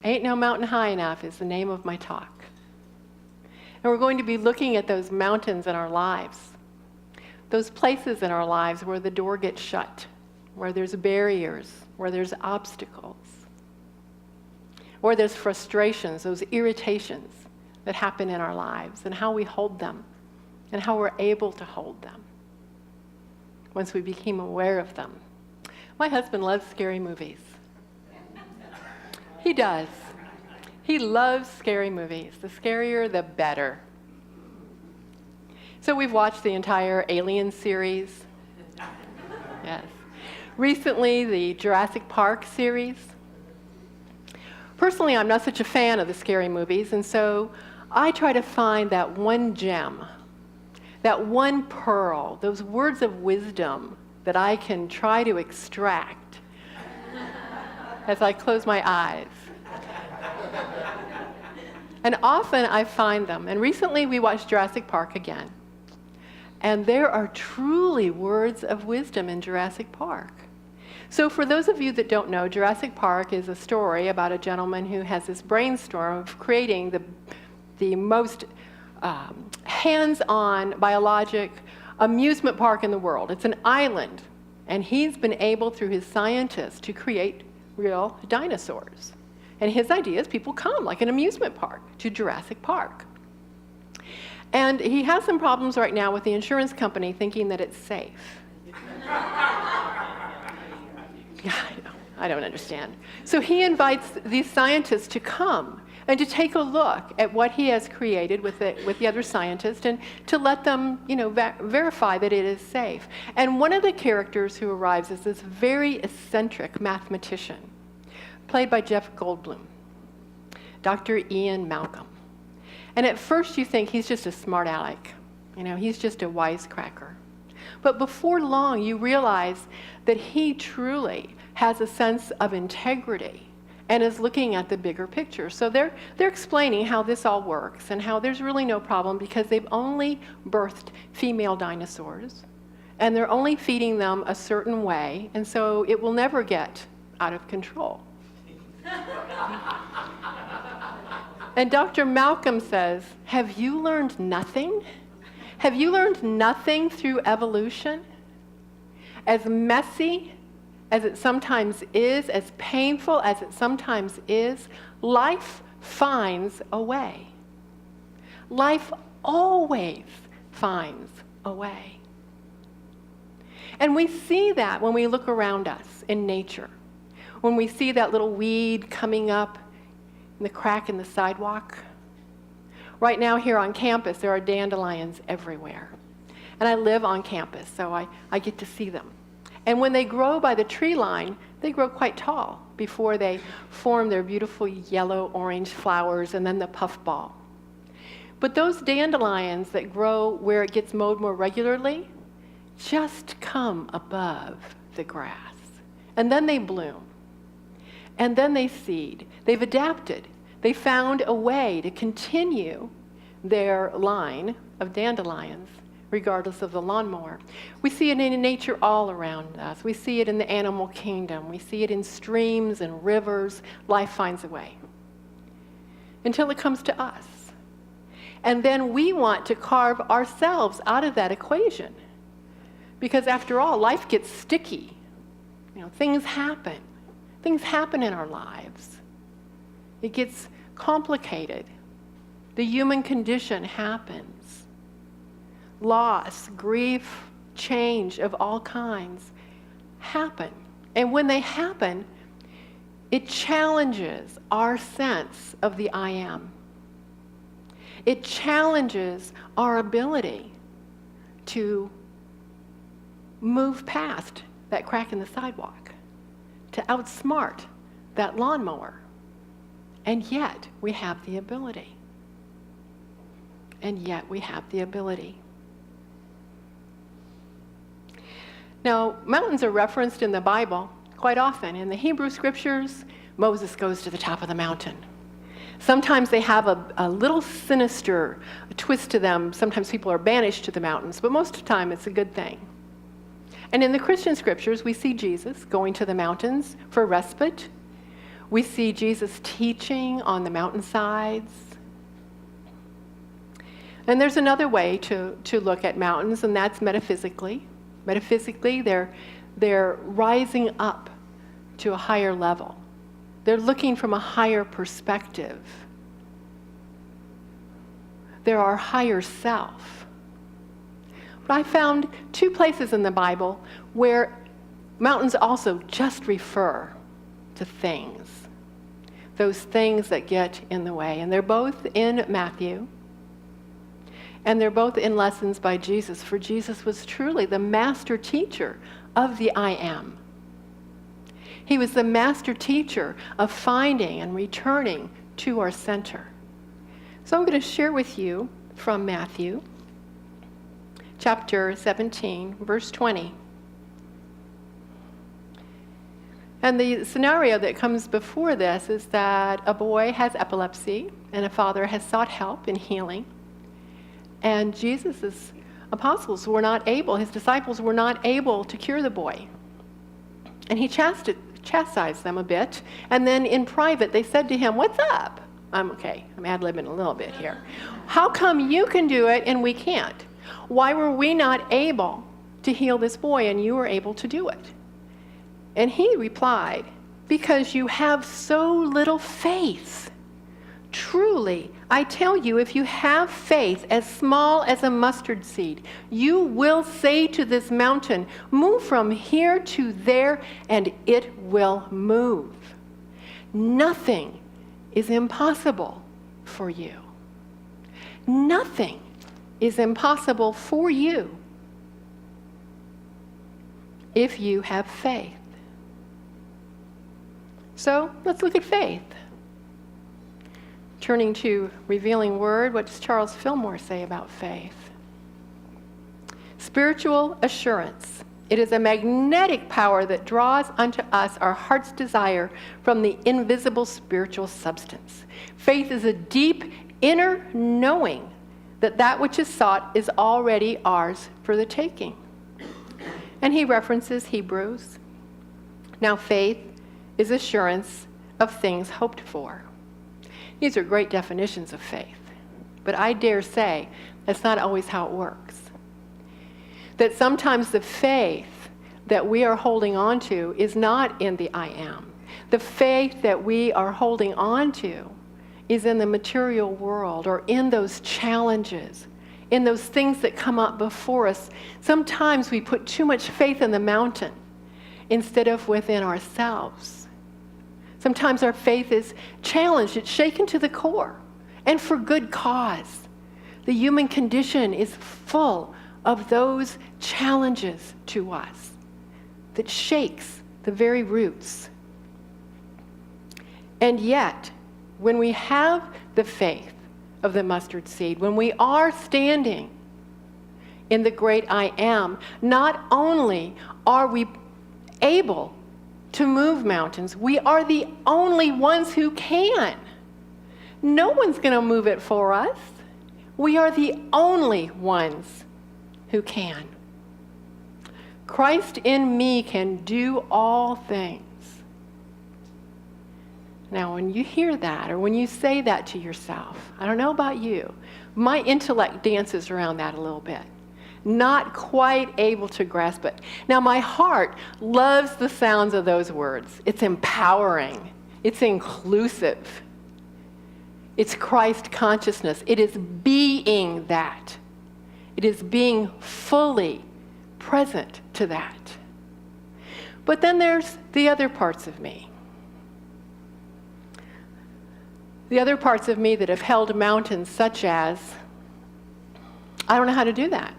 Ain't no mountain high enough is the name of my talk. And we're going to be looking at those mountains in our lives, those places in our lives where the door gets shut, where there's barriers, where there's obstacles, where there's frustrations, those irritations that happen in our lives, and how we hold them, and how we're able to hold them once we became aware of them. My husband loves scary movies. He does. He loves scary movies. The scarier, the better. So we've watched the entire Alien series. Yes. Recently, the Jurassic Park series. Personally, I'm not such a fan of the scary movies, and so I try to find that one gem, that one pearl, those words of wisdom that I can try to extract as I close my eyes. And often I find them. And recently we watched Jurassic Park again. And there are truly words of wisdom in Jurassic Park. So for those of you that don't know, Jurassic Park is a story about a gentleman who has this brainstorm of creating the most hands-on biologic amusement park in the world. It's an island, and he's been able, through his scientists, to create real dinosaurs. And his idea is people come, like an amusement park, to Jurassic Park. And he has some problems right now with the insurance company thinking that it's safe. Yeah, I don't understand. So he invites these scientists to come and to take a look at what he has created with the other scientists, and to let them, verify that it is safe. And one of the characters who arrives is this very eccentric mathematician, played by Jeff Goldblum, Dr. Ian Malcolm. And at first you think he's just a smart aleck, he's just a wisecracker. But before long you realize that he truly has a sense of integrity and is looking at the bigger picture. So they're explaining how this all works and how there's really no problem because they've only birthed female dinosaurs and they're only feeding them a certain way, and so it will never get out of control. And Dr. Malcolm says, have you learned nothing? Have you learned nothing through evolution? As messy as it sometimes is, as painful as it sometimes is, life finds a way. Life always finds a way. And we see that when we look around us in nature. When we see that little weed coming up in the crack in the sidewalk. Right now here on campus, there are dandelions everywhere. And I live on campus, so I get to see them. And when they grow by the tree line, they grow quite tall before they form their beautiful yellow-orange flowers and then the puffball. But those dandelions that grow where it gets mowed more regularly just come above the grass. And then they bloom. And then they seed. They've adapted. They found a way to continue their line of dandelions regardless of the lawnmower. We see it in nature all around us. We see it in the animal kingdom. We see it in streams and rivers. Life finds a way until it comes to us. And then we want to carve ourselves out of that equation because after all, life gets sticky. Things happen. Things happen in our lives. It gets complicated. The human condition happens. Loss, grief, change of all kinds happen. And when they happen, it challenges our sense of the I am. It challenges our ability to move past that crack in the sidewalk, to outsmart that lawnmower. And yet we have the ability. And yet we have the ability. Now, mountains are referenced in the Bible quite often. In the Hebrew scriptures, Moses goes to the top of the mountain. Sometimes they have a little sinister twist to them. Sometimes people are banished to the mountains, but most of the time it's a good thing. And in the Christian scriptures, we see Jesus going to the mountains for respite. We see Jesus teaching on the mountainsides. And there's another way to look at mountains, and that's metaphysically. Metaphysically, they're rising up to a higher level. They're looking from a higher perspective. They're our higher self. But I found two places in the Bible where mountains also just refer to things. Those things that get in the way. And they're both in Matthew. And they're both in lessons by Jesus. For Jesus was truly the master teacher of the I am. He was the master teacher of finding and returning to our center. So I'm going to share with you from Matthew, chapter 17, verse 20. And the scenario that comes before this is that a boy has epilepsy and a father has sought help in healing. And Jesus' apostles were not able, his disciples were not able to cure the boy. And he chastised them a bit. And then in private, they said to him, "What's up?" I'm ad-libbing a little bit here. "How come you can do it and we can't? Why were we not able to heal this boy and you were able to do it?" And he replied, "Because you have so little faith. Truly, I tell you, if you have faith as small as a mustard seed, you will say to this mountain, 'Move from here to there,' and it will move. Nothing is impossible for you." Nothing is impossible for you if you have faith. So let's look at faith. Turning to Revealing Word, what does Charles Fillmore say about faith? Spiritual assurance. It is a magnetic power that draws unto us our heart's desire from the invisible spiritual substance. Faith is a deep inner knowing that that which is sought is already ours for the taking. And he references Hebrews. Now faith is assurance of things hoped for. These are great definitions of faith, but I dare say that's not always how it works. That sometimes the faith that we are holding on to is not in the I am. The faith that we are holding on to is in the material world or in those challenges, in those things that come up before us. Sometimes we put too much faith in the mountain instead of within ourselves. Sometimes our faith is challenged, it's shaken to the core, and for good cause. The human condition is full of those challenges to us that shakes the very roots. And yet, when we have the faith of the mustard seed, when we are standing in the great I am, not only are we able to move mountains, we are the only ones who can. No one's going to move it for us. We are the only ones who can. Christ in me can do all things. Now, when you hear that, or when you say that to yourself, I don't know about you, my intellect dances around that a little bit. Not quite able to grasp it. Now, my heart loves the sounds of those words. It's empowering. It's inclusive. It's Christ consciousness. It is being that. It is being fully present to that. But then there's the other parts of me. The other parts of me that have held mountains, such as, I don't know how to do that.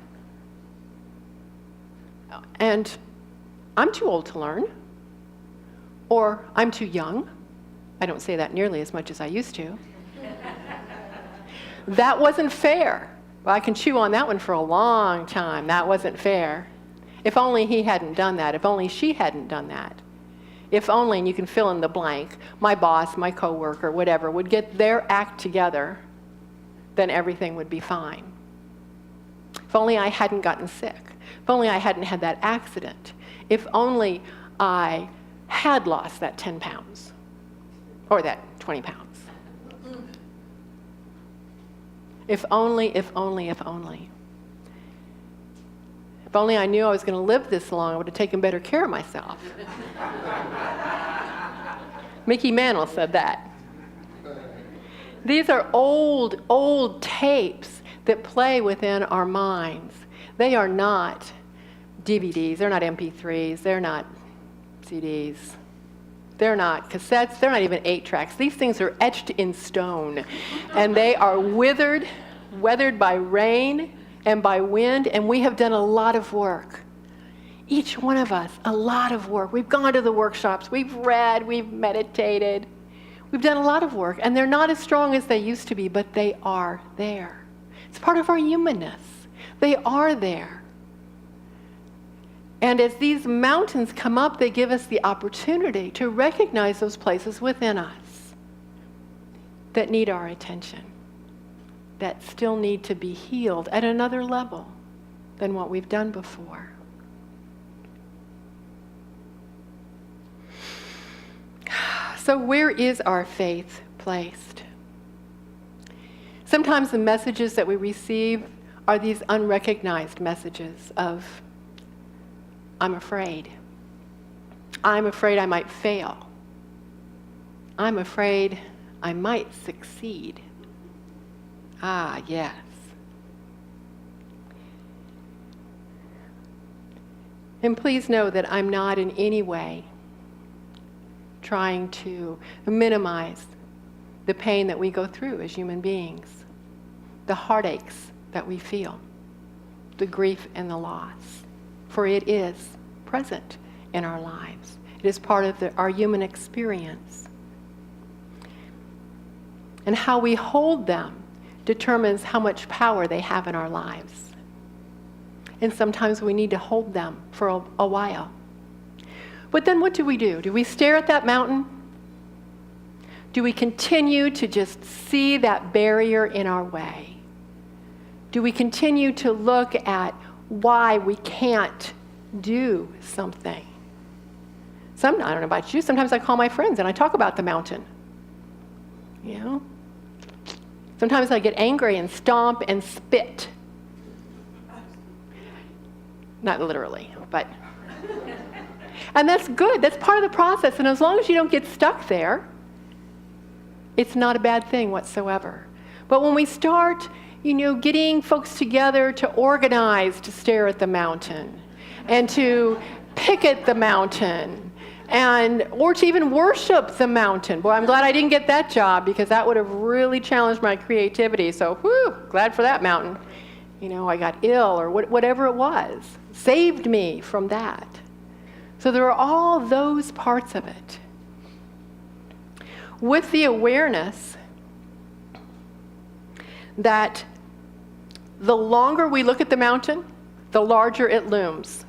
And I'm too old to learn, or I'm too young. I don't say that nearly as much as I used to. That wasn't fair. Well, I can chew on that one for a long time. That wasn't fair. If only he hadn't done that. If only she hadn't done that. If only, and you can fill in the blank, my boss, my coworker, whatever, would get their act together, then everything would be fine. If only I hadn't gotten sick. If only I hadn't had that accident. If only I had lost that 10 pounds. or that 20 pounds. If only, if only, if only. If only I knew I was going to live this long, I would have taken better care of myself. Mickey Mantle said that. These are old, old tapes that play within our minds. They are not DVDs, they're not MP3s, they're not CDs. They're not cassettes, they're not even 8-tracks. These things are etched in stone. And they are weathered by rain and by wind, and we have done a lot of work. Each one of us, a lot of work. We've gone to the workshops, we've read, we've meditated. We've done a lot of work, and they're not as strong as they used to be, but they are there. It's part of our humanness. They are there. And as these mountains come up, they give us the opportunity to recognize those places within us that need our attention, that still need to be healed at another level than what we've done before. So where is our faith placed? Sometimes the messages that we receive are these unrecognized messages of, I'm afraid. I'm afraid I might fail. I'm afraid I might succeed. Ah, yes. And please know that I'm not in any way trying to minimize the pain that we go through as human beings, the heartaches that we feel, the grief and the loss. For it is present in our lives. It is part of our human experience. And how we hold them determines how much power they have in our lives. And sometimes we need to hold them for a while. But then what do? Do we stare at that mountain? Do we continue to just see that barrier in our way? Do we continue to look at why we can't do something? I don't know about you, sometimes I call my friends and I talk about the mountain. You know? Sometimes I get angry and stomp and spit. Not literally, but... And that's good, that's part of the process, and as long as you don't get stuck there, it's not a bad thing whatsoever. But when we start, getting folks together to organize to stare at the mountain, and to picket the mountain, or to even worship the mountain. Boy, I'm glad I didn't get that job, because that would have really challenged my creativity. So, glad for that mountain. I got ill, or whatever it was. Saved me from that. So there are all those parts of it. With the awareness that the longer we look at the mountain, the larger it looms.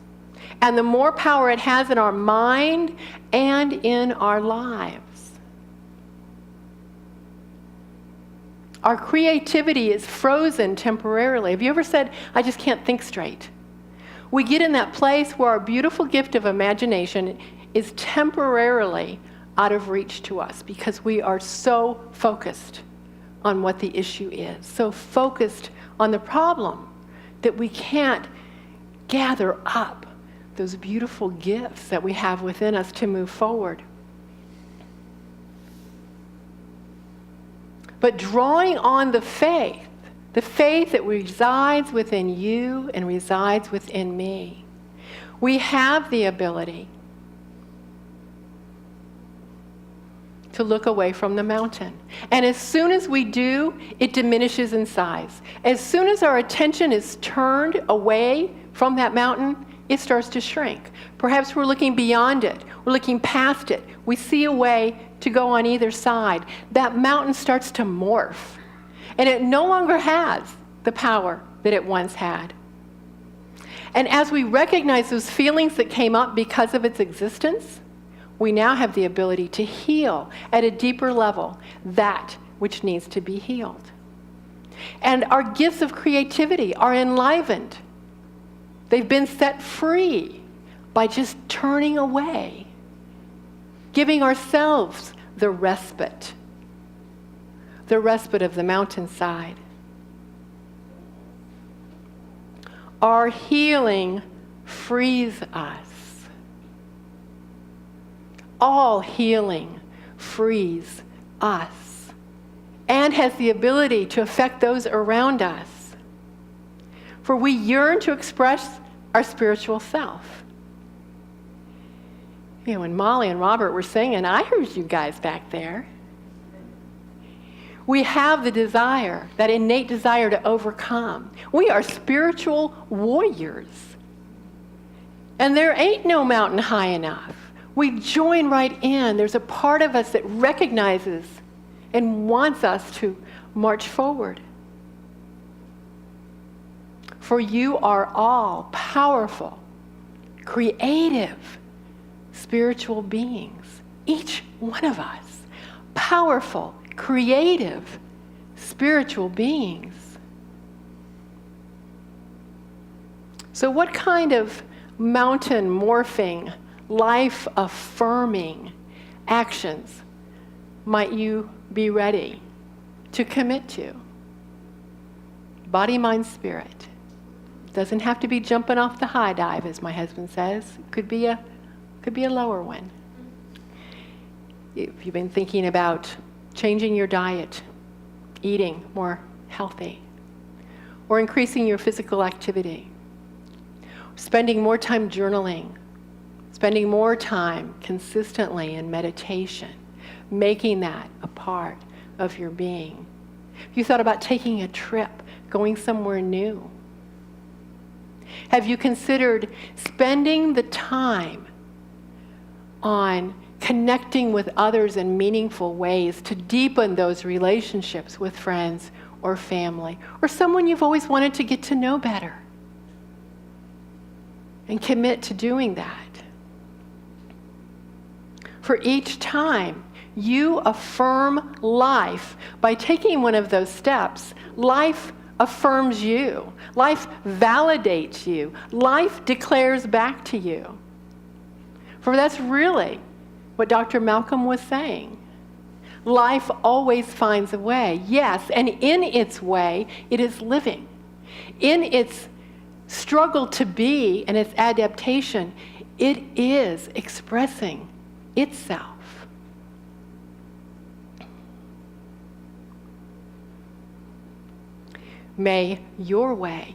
And the more power it has in our mind and in our lives. Our creativity is frozen temporarily. Have you ever said, I just can't think straight? We get in that place where our beautiful gift of imagination is temporarily out of reach to us because we are so focused on what the issue is, so focused on the problem that we can't gather up those beautiful gifts that we have within us to move forward. But drawing on the faith that resides within you and resides within me, we have the ability to look away from the mountain. And as soon as we do, it diminishes in size. As soon as our attention is turned away from that mountain, it starts to shrink. Perhaps we're looking beyond it. We're looking past it. We see a way to go on either side. That mountain starts to morph. And it no longer has the power that it once had. And as we recognize those feelings that came up because of its existence, we now have the ability to heal at a deeper level that which needs to be healed. And our gifts of creativity are enlivened. They've been set free by just turning away, giving ourselves the respite of the mountainside. Our healing frees us. All healing frees us and has the ability to affect those around us. For we yearn to express our spiritual self. You know, when Molly and Robert were singing, I heard you guys back there. We have the desire, that innate desire to overcome. We are spiritual warriors. And there ain't no mountain high enough. We join right in. There's a part of us that recognizes and wants us to march forward. For you are all powerful, creative, spiritual beings. Each one of us, powerful, creative, spiritual beings. So what kind of mountain morphing, life affirming actions might you be ready to commit to? Body, mind, spirit. Doesn't have to be jumping off the high dive, as my husband says. Could be a lower one. If you've been thinking about changing your diet, eating more healthy, or increasing your physical activity, spending more time journaling, spending more time consistently in meditation, making that a part of your being. If you thought about taking a trip, going somewhere new, have you considered spending the time on connecting with others in meaningful ways to deepen those relationships with friends or family or someone you've always wanted to get to know better? And commit to doing that. For each time you affirm life by taking one of those steps, life affirms you. Life validates you. Life declares back to you. For that's really what Dr. Malcolm was saying. Life always finds a way. Yes, and in its way, it is living. In its struggle to be and its adaptation, it is expressing itself. May your way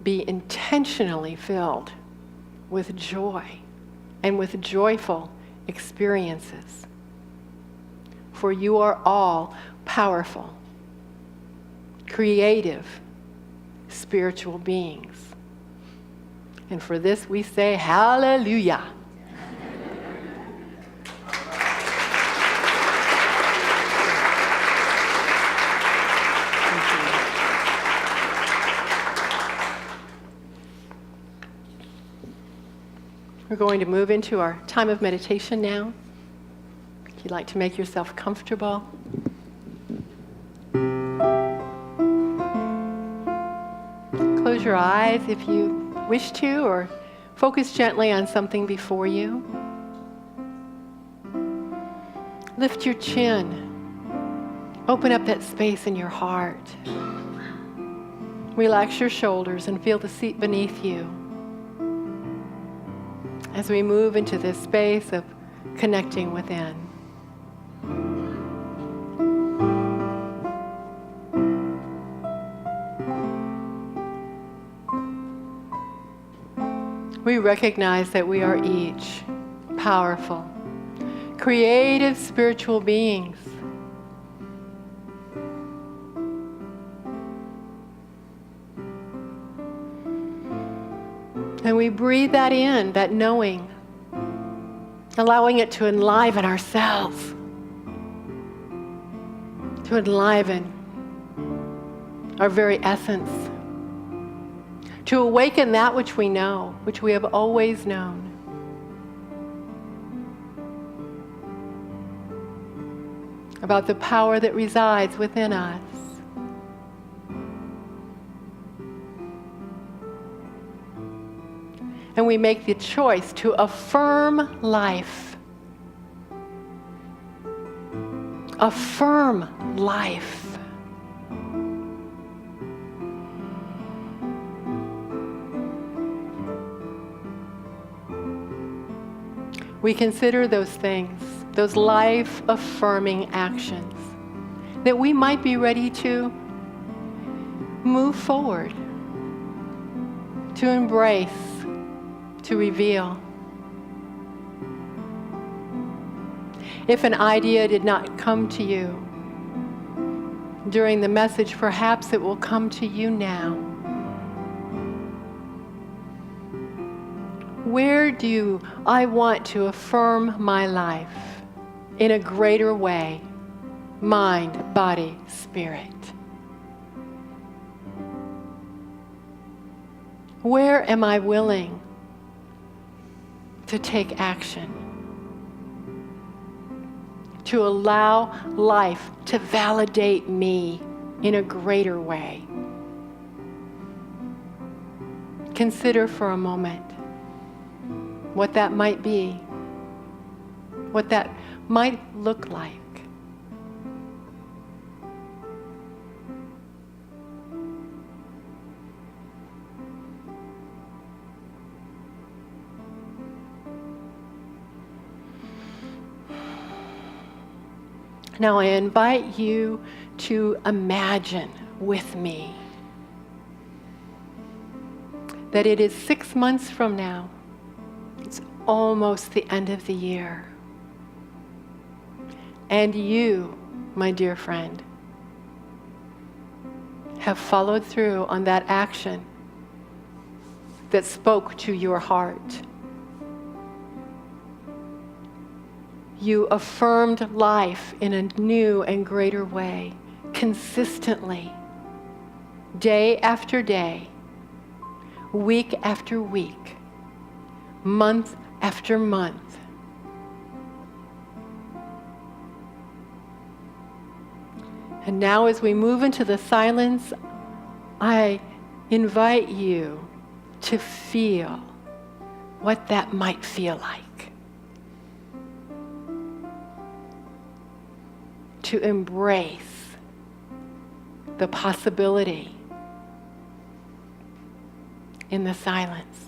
be intentionally filled with joy and with joyful experiences. For you are all powerful, creative, spiritual beings. And for this we say hallelujah. We're going to move into our time of meditation now. If you'd like to make yourself comfortable. Close your eyes if you wish to, or focus gently on something before you. Lift your chin. Open up that space in your heart. Relax your shoulders and feel the seat beneath you. As we move into this space of connecting within. We recognize that we are each powerful, creative spiritual beings. And we breathe that in, that knowing, allowing it to enliven ourselves, to enliven our very essence, to awaken that which we know, which we have always known. About the power that resides within us. And we make the choice to affirm life Affirm life. We consider those things, those life-affirming actions, that we might be ready to move forward, to embrace, to reveal. If an idea did not come to you during the message, perhaps it will come to you now. Where do I want to affirm my life in a greater way? Mind, body, spirit. Where am I willing to take action? To allow life to validate me in a greater way. Consider for a moment what that might be, what that might look like. Now I invite you to imagine with me that it is 6 months from now. It's almost the end of the year. And you, my dear friend, have followed through on that action that spoke to your heart. You affirmed life in a new and greater way, consistently, day after day, week after week, month after month. And now as we move into the silence, I invite you to feel what that might feel like. To embrace the possibility in the silence.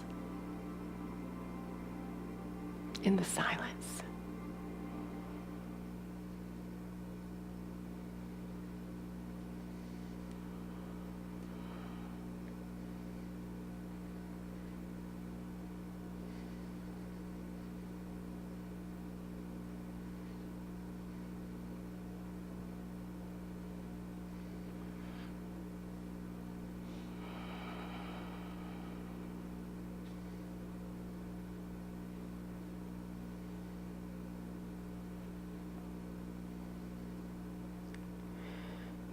In the silence.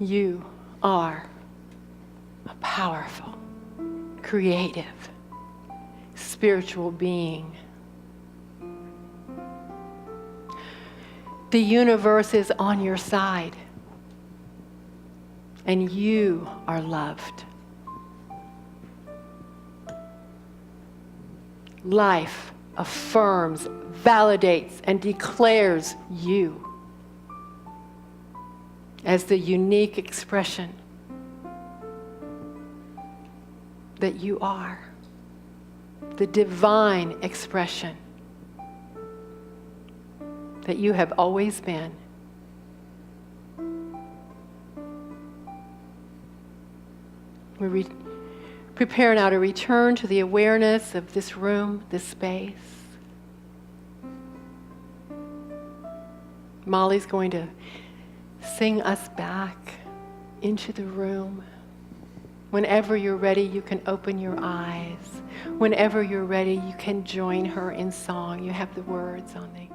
You are a powerful, creative, spiritual being. The universe is on your side, and you are loved. Life affirms, validates, and declares you as the unique expression that you are, the divine expression that you have always been. We prepare now to return to the awareness of this room, this space. Molly's going to sing us back into the room. Whenever you're ready, you can open your eyes. Whenever you're ready, you can join her in song. You have the words on the